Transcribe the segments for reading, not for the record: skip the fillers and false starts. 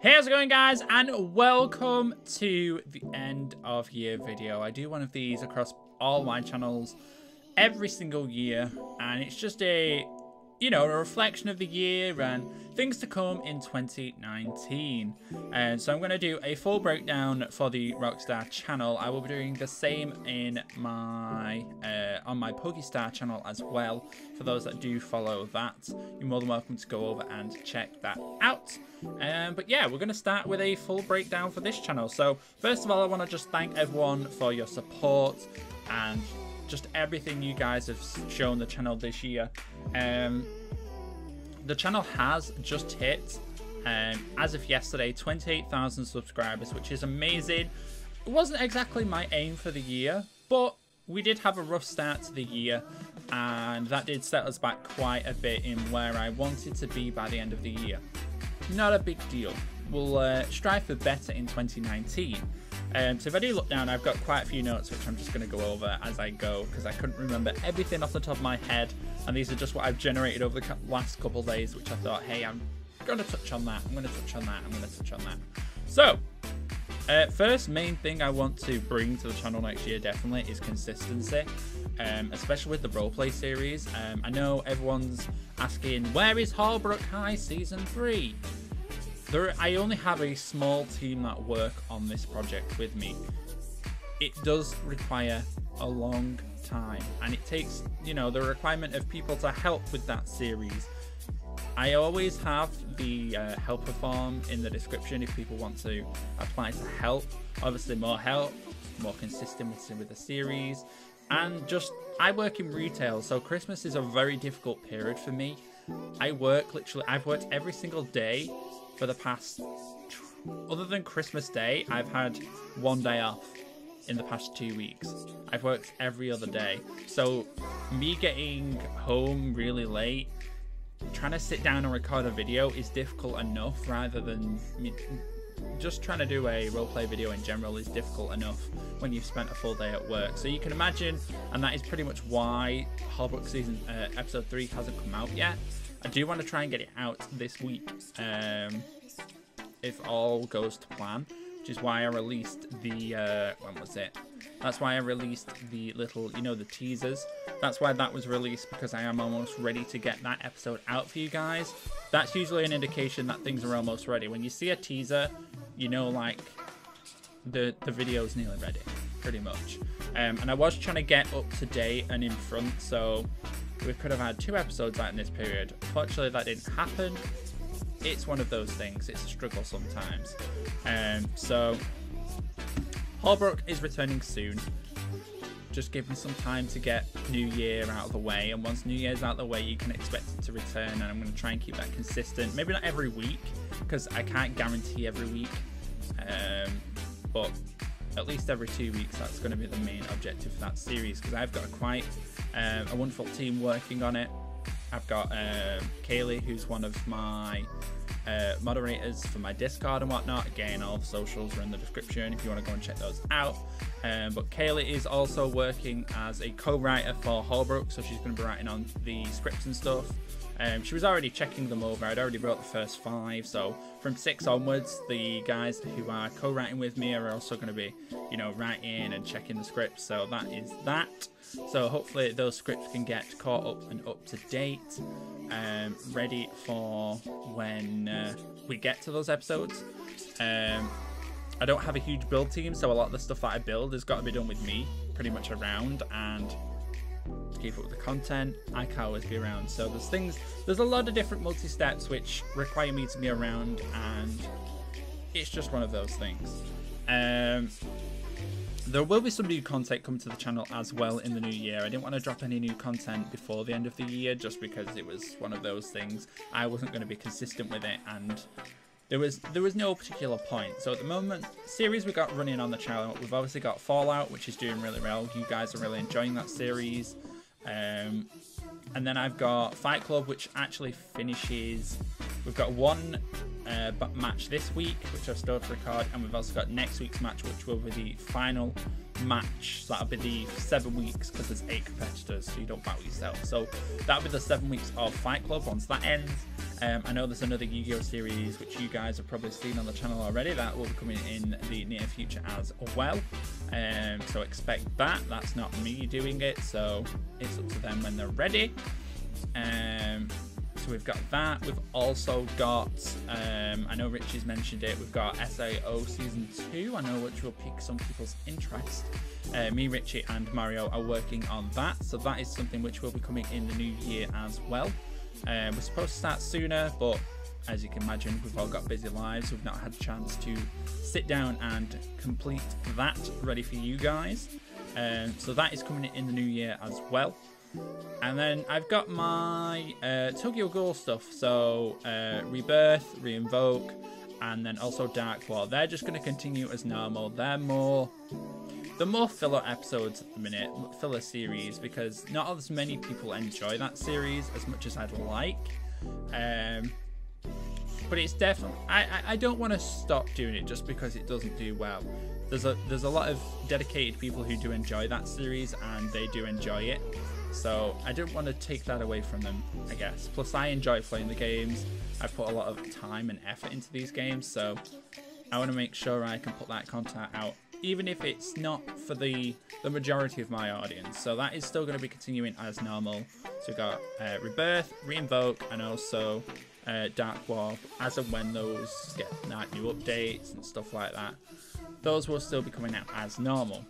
Hey, how's it going, guys, and welcome to the end of year video. I do one of these across all my channels every single year, and it's just a reflection of the year and things to come in 2019. And so I'm going to do a full breakdown for the Rockstar channel. I will be doing the same in my on my Pokestar channel as well. For those that do follow that, you're more than welcome to go over and check that out. But yeah, we're going to start with a full breakdown for this channel. So first of all, I want to just thank everyone for your support and just everything you guys have shown the channel this year. The channel has just hit, as of yesterday, 28,000 subscribers, which is amazing. It wasn't exactly my aim for the year, but we did have a rough start to the year, and that did set us back quite a bit in where I wanted to be by the end of the year. Not a big deal. We'll strive for better in 2019. So if I do look down, I've got quite a few notes which I'm just going to go over as I go, because I couldn't remember everything off the top of my head, and these are just what I've generated over the last couple of days, which I thought, hey, I'm going to touch on that, I'm going to touch on that, I'm going to touch on that. So first main thing I want to bring to the channel next year definitely is consistency, especially with the roleplay series. I know everyone's asking, where is Holbrook High Season 3? I only have a small team that work on this project with me. It does require a long time, and it takes, the requirement of people to help with that series. I always have the helper form in the description if people want to apply to help. Obviously more help, more consistency with the series, and just, I work in retail, so Christmas is a very difficult period for me. I've worked every single day for the past, other than Christmas Day, I've had one day off in the past 2 weeks. I've worked every other day. So me getting home really late, trying to sit down and record a video is difficult enough, rather than me just trying to do a roleplay video in general is difficult enough when you've spent a full day at work. So you can imagine, and that is pretty much why Holbrook episode 3 hasn't come out yet. I do want to try and get it out this week, if all goes to plan, which is why I released the, when was it? That's why I released the little, the teasers. That's why that was released, because I am almost ready to get that episode out for you guys. That's usually an indication that things are almost ready. When you see a teaser, like, the video's nearly ready, pretty much. And I was trying to get up to date and in front, so we could have had 2 episodes out in this period. Unfortunately, that didn't happen. It's one of those things. It's a struggle sometimes. So Holbrook is returning soon. Just give me some time to get New Year out of the way, and once New Year's out of the way, you can expect it to return, and I'm going to try and keep that consistent. Maybe not every week, because I can't guarantee every week, but at least every 2 weeks. That's going to be the main objective for that series, because I've got quite a wonderful team working on it. I've got Kaylee, who's one of my moderators for my Discord and whatnot. Again, all the socials are in the description if you want to go and check those out. But Kaylee is also working as a co-writer for Holbrook, so she's going to be writing on the scripts and stuff. She was already checking them over. I'd already wrote the first 5, so from 6 onwards, the guys who are co-writing with me are also going to be, writing and checking the scripts. So that is that. So hopefully those scripts can get caught up and up to date, ready for when we get to those episodes. I don't have a huge build team, so a lot of the stuff that I build has got to be done with me pretty much around, and to keep up with the content, I can't always be around. So there's a lot of different multi-steps which require me to be around, and it's just one of those things. There will be some new content coming to the channel as well in the new year. I didn't want to drop any new content before the end of the year, just because it was one of those things. I wasn't going to be consistent with it, and there was no particular point. So at the moment, series we got running on the channel, we've obviously got Fallout, which is doing really well. You guys are really enjoying that series. And then I've got Fight Club, which actually finishes. We've got one match this week, which I've still to record, and we've also got next week's match, which will be the final match. So that'll be the 7 weeks, because there's 8 competitors, so you don't battle yourself. So that'll be the 7 weeks of Fight Club. Once that ends, I know there's another Yu-Gi-Oh series which you guys have probably seen on the channel already that will be coming in the near future as well. So expect that. That's not me doing it, so it's up to them when they're ready. So we've got that. We've also got, I know Richie's mentioned it, we've got SAO Season 2, I know, which will pique some people's interest. Me, Richie and Mario are working on that, so that is something which will be coming in the new year as well. We're supposed to start sooner, but as you can imagine, we've all got busy lives. We've not had a chance to sit down and complete that ready for you guys. So that is coming in the new year as well. And then I've got my Tokyo Ghoul stuff, so Rebirth, Reinvoke, and then also Dark War. They're just going to continue as normal. They're more filler episodes at the minute, filler series, because not as many people enjoy that series as much as I'd like. But it's definitely, I don't want to stop doing it just because it doesn't do well. There's a lot of dedicated people who do enjoy that series, and they do enjoy it. So I don't want to take that away from them, I guess. Plus, I enjoy playing the games. I put a lot of time and effort into these games, so I want to make sure I can put that content out, even if it's not for the majority of my audience. So that is still going to be continuing as normal. So we've got Rebirth, Reinvoke, and also Dark War, as and when those get like new updates and stuff like that. Those will still be coming out as normal.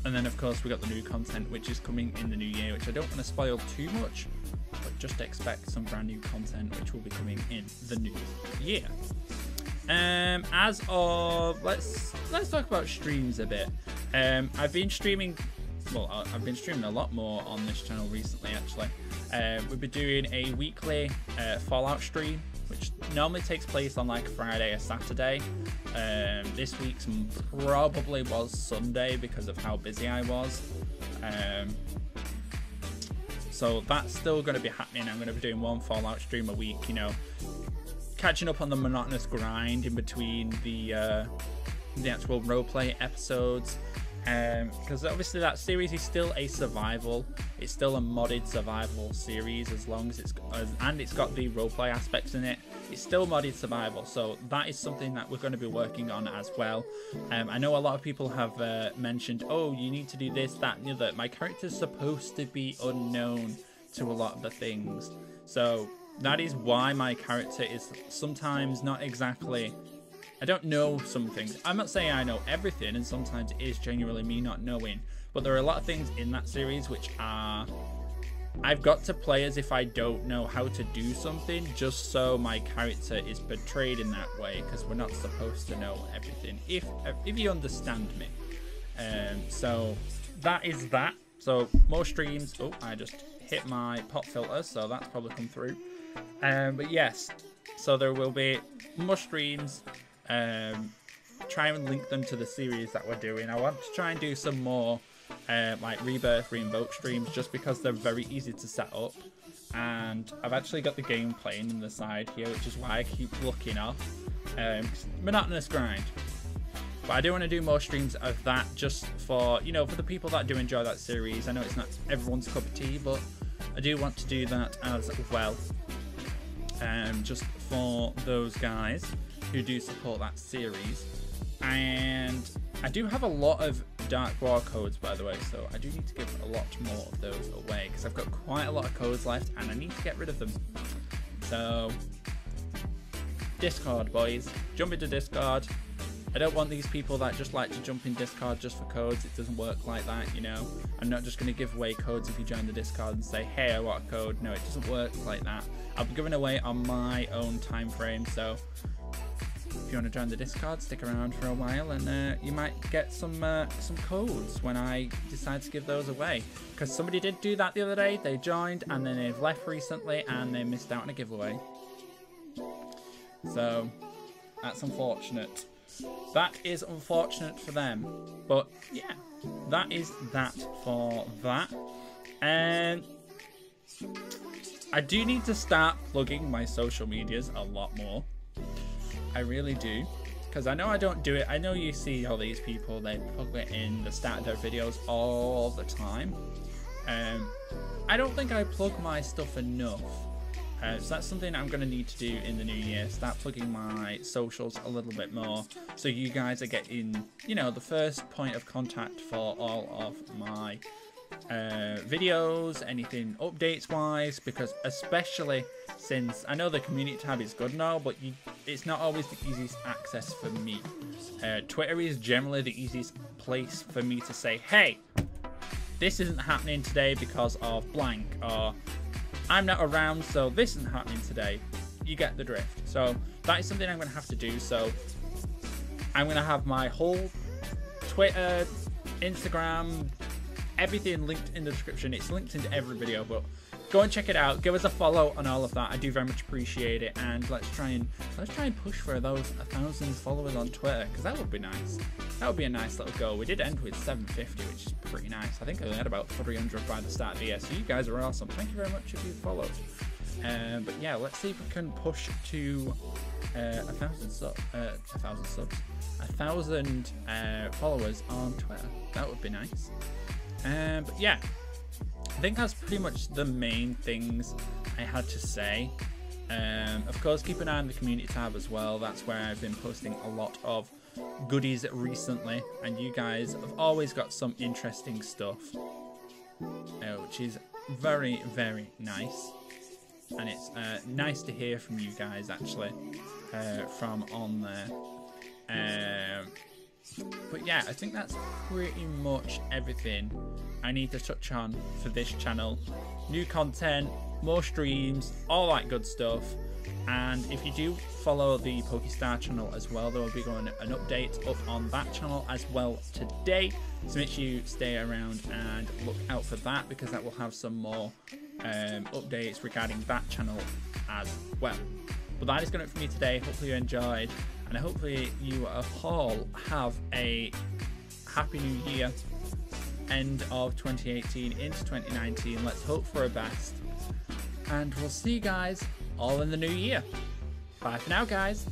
And then of course we got the new content which is coming in the new year, which I don't want to spoil too much, but just expect some brand new content which will be coming in the new year. As of, let's talk about streams a bit. I've been streaming, well, I've been streaming a lot more on this channel recently actually. We've been doing a weekly Fallout stream, which normally takes place on like Friday or Saturday. This week's probably was Sunday because of how busy I was. So that's still going to be happening. I'm going to be doing one Fallout stream a week, you know, catching up on the monotonous grind in between the actual roleplay episodes. Because obviously that series is still a survival, it's still a modded survival series, as long as it's got the roleplay aspects in it. It's still modded survival, so that is something that we're going to be working on as well. I know a lot of people have mentioned, oh, you need to do this, that, and the other. My character's supposed to be unknown to a lot of the things, so that is why my character is sometimes not exactly, I don't know some things. I'm not saying I know everything, and sometimes it is genuinely me not knowing, but there are a lot of things in that series which are, I've got to play as if I don't know how to do something, just so my character is portrayed in that way, because we're not supposed to know everything, if you understand me. So that is that. So more streams. Oh, I just hit my pop filter, so that's probably come through. But yes, so there will be more streams. Try and link them to the series that we're doing. I want to try and do some more like Rebirth, Reinvoke streams, just because they're very easy to set up, and I've actually got the game playing on the side here, which is why I keep looking off. Monotonous grind. But I do want to do more streams of that, just for, you know, for the people that do enjoy that series. I know it's not everyone's cup of tea, but I do want to do that as well. Just for those guys who do support that series. And I do have a lot of Dark War codes, by the way, so I do need to give a lot more of those away, because I've got quite a lot of codes left and I need to get rid of them. So Discord, boys, jump into Discord. I don't want these people that just like to jump in Discord just for codes. It doesn't work like that, you know. I'm not just going to give away codes if you join the Discord and say, hey, I want a code. No, it doesn't work like that. I'll be giving away on my own time frame, so if you want to join the Discord, stick around for a while, and you might get some codes when I decide to give those away. Because somebody did do that the other day. They joined and then they've left recently and they missed out on a giveaway. So that's unfortunate. That is unfortunate for them. But yeah, that is that for that. And I do need to start plugging my social medias a lot more. I really do, because I know I don't do it. I know you see all these people, they plug it in the start of their videos all the time. I don't think I plug my stuff enough. So that's something I'm going to need to do in the new year. Start plugging my socials a little bit more, so you guys are getting, you know, the first point of contact for all of my videos, anything updates wise, because especially since I know the community tab is good now, but it's not always the easiest access for me. Twitter is generally the easiest place for me to say, hey, this isn't happening today because of blank, or I'm not around, so this isn't happening today. You get the drift. So that is something I'm going to have to do. So I'm going to have my whole Twitter, Instagram, everything linked in the description. It's linked into every video, but go and check it out. Give us a follow on all of that. I do very much appreciate it, and let's try and push for those 1,000 followers on Twitter, because that would be nice. That would be a nice little goal. We did end with 750, which is pretty nice. I think I only had about 300 by the start of the year, so you guys are awesome. Thank you very much if you followed. But yeah, let's see if we can push to 1,000 followers on Twitter. That would be nice. But yeah, I think that's pretty much the main things I had to say. Of course, keep an eye on the community tab as well. That's where I've been posting a lot of goodies recently, and you guys have always got some interesting stuff, which is very, very nice. And it's nice to hear from you guys, actually, from on there. But yeah, I think that's pretty much everything I need to touch on for this channel. New content, more streams, all that good stuff. And if you do follow the Pokestar channel as well, there will be going an update up on that channel as well today. So make sure you stay around and look out for that, because that will have some more updates regarding that channel as well. But that is going to be it for me today. Hopefully you enjoyed, and hopefully you all have a happy new year, end of 2018 into 2019. Let's hope for a best, and we'll see you guys all in the new year. Bye for now, guys.